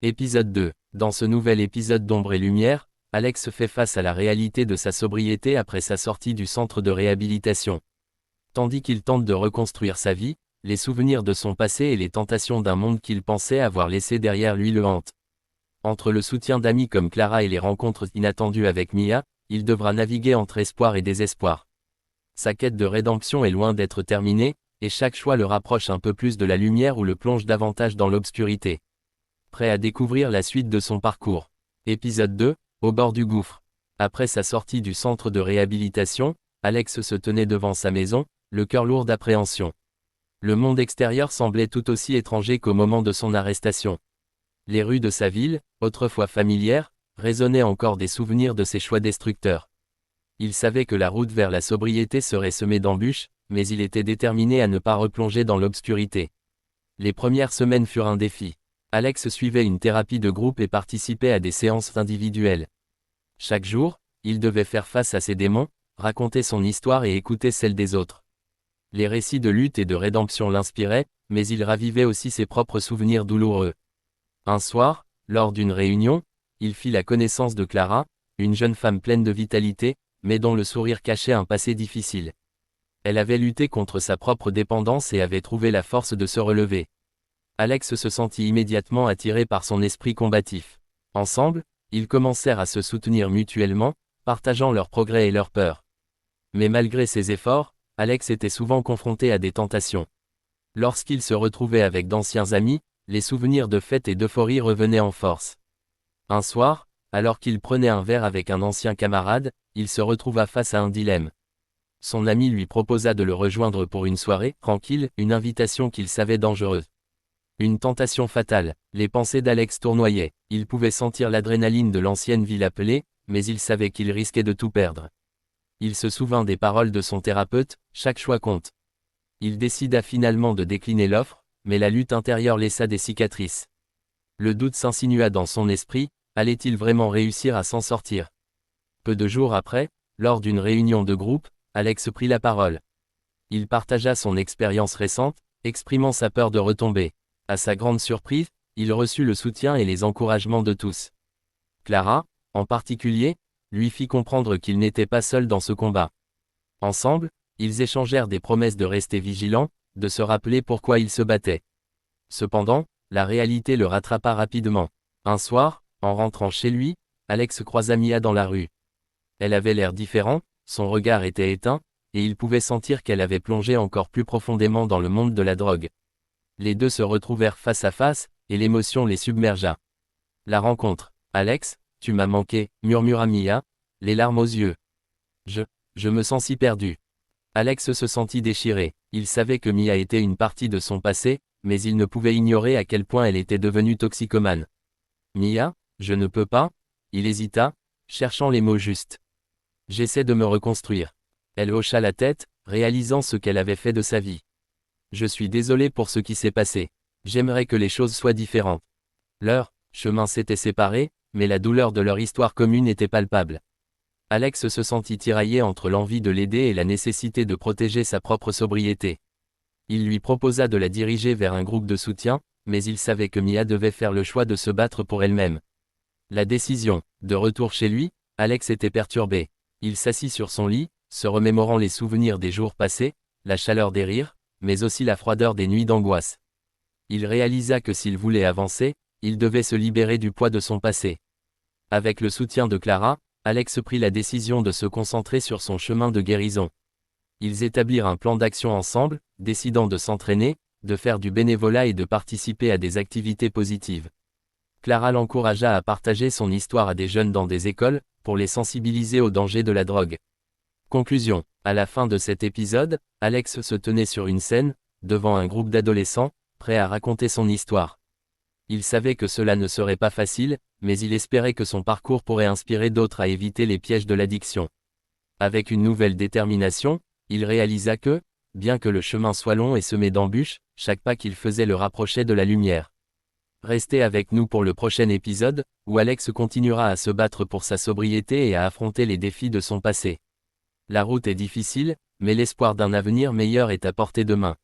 Épisode 2. Dans ce nouvel épisode d'Ombre et Lumière, Alex fait face à la réalité de sa sobriété après sa sortie du centre de réhabilitation. Tandis qu'il tente de reconstruire sa vie, les souvenirs de son passé et les tentations d'un monde qu'il pensait avoir laissé derrière lui le hantent. Entre le soutien d'amis comme Clara et les rencontres inattendues avec Mia, il devra naviguer entre espoir et désespoir. Sa quête de rédemption est loin d'être terminée, et chaque choix le rapproche un peu plus de la lumière ou le plonge davantage dans l'obscurité. Prêt à découvrir la suite de son parcours. Épisode 2, au bord du gouffre. Après sa sortie du centre de réhabilitation, Alex se tenait devant sa maison, le cœur lourd d'appréhension. Le monde extérieur semblait tout aussi étranger qu'au moment de son arrestation. Les rues de sa ville, autrefois familières, résonnaient encore des souvenirs de ses choix destructeurs. Il savait que la route vers la sobriété serait semée d'embûches, mais il était déterminé à ne pas replonger dans l'obscurité. Les premières semaines furent un défi. Alex suivait une thérapie de groupe et participait à des séances individuelles. Chaque jour, il devait faire face à ses démons, raconter son histoire et écouter celle des autres. Les récits de lutte et de rédemption l'inspiraient, mais il ravivait aussi ses propres souvenirs douloureux. Un soir, lors d'une réunion, il fit la connaissance de Clara, une jeune femme pleine de vitalité, mais dont le sourire cachait un passé difficile. Elle avait lutté contre sa propre dépendance et avait trouvé la force de se relever. Alex se sentit immédiatement attiré par son esprit combatif. Ensemble, ils commencèrent à se soutenir mutuellement, partageant leurs progrès et leurs peurs. Mais malgré ses efforts, Alex était souvent confronté à des tentations. Lorsqu'il se retrouvait avec d'anciens amis, les souvenirs de fête et d'euphorie revenaient en force. Un soir, alors qu'il prenait un verre avec un ancien camarade, il se retrouva face à un dilemme. Son ami lui proposa de le rejoindre pour une soirée tranquille, une invitation qu'il savait dangereuse. Une tentation fatale, les pensées d'Alex tournoyaient, il pouvait sentir l'adrénaline de l'ancienne vie l'appeler, mais il savait qu'il risquait de tout perdre. Il se souvint des paroles de son thérapeute, chaque choix compte. Il décida finalement de décliner l'offre, mais la lutte intérieure laissa des cicatrices. Le doute s'insinua dans son esprit, allait-il vraiment réussir à s'en sortir? Peu de jours après, lors d'une réunion de groupe, Alex prit la parole. Il partagea son expérience récente, exprimant sa peur de retomber. À sa grande surprise, il reçut le soutien et les encouragements de tous. Clara, en particulier, lui fit comprendre qu'il n'était pas seul dans ce combat. Ensemble, ils échangèrent des promesses de rester vigilants, de se rappeler pourquoi ils se battaient. Cependant, la réalité le rattrapa rapidement. Un soir, en rentrant chez lui, Alex croisa Mia dans la rue. Elle avait l'air différent, son regard était éteint, et il pouvait sentir qu'elle avait plongé encore plus profondément dans le monde de la drogue. Les deux se retrouvèrent face à face, et l'émotion les submergea. La rencontre. Alex, tu m'as manqué, murmura Mia, les larmes aux yeux. Je me sens si perdu. Alex se sentit déchiré. Il savait que Mia était une partie de son passé, mais il ne pouvait ignorer à quel point elle était devenue toxicomane. Mia, je ne peux pas. Il hésita, cherchant les mots justes. J'essaie de me reconstruire. Elle hocha la tête, réalisant ce qu'elle avait fait de sa vie. Je suis désolé pour ce qui s'est passé. J'aimerais que les choses soient différentes. Leur chemin s'était séparé, mais la douleur de leur histoire commune était palpable. Alex se sentit tiraillé entre l'envie de l'aider et la nécessité de protéger sa propre sobriété. Il lui proposa de la diriger vers un groupe de soutien, mais il savait que Mia devait faire le choix de se battre pour elle-même. La décision. De retour chez lui, Alex était perturbé. Il s'assit sur son lit, se remémorant les souvenirs des jours passés, la chaleur des rires, mais aussi la froideur des nuits d'angoisse. Il réalisa que s'il voulait avancer, il devait se libérer du poids de son passé. Avec le soutien de Clara, Alex prit la décision de se concentrer sur son chemin de guérison. Ils établirent un plan d'action ensemble, décidant de s'entraîner, de faire du bénévolat et de participer à des activités positives. Clara l'encouragea à partager son histoire à des jeunes dans des écoles, pour les sensibiliser aux dangers de la drogue. Conclusion. À la fin de cet épisode, Alex se tenait sur une scène, devant un groupe d'adolescents, prêts à raconter son histoire. Il savait que cela ne serait pas facile, mais il espérait que son parcours pourrait inspirer d'autres à éviter les pièges de l'addiction. Avec une nouvelle détermination, il réalisa que, bien que le chemin soit long et semé d'embûches, chaque pas qu'il faisait le rapprochait de la lumière. Restez avec nous pour le prochain épisode, où Alex continuera à se battre pour sa sobriété et à affronter les défis de son passé. La route est difficile, mais l'espoir d'un avenir meilleur est à portée de main.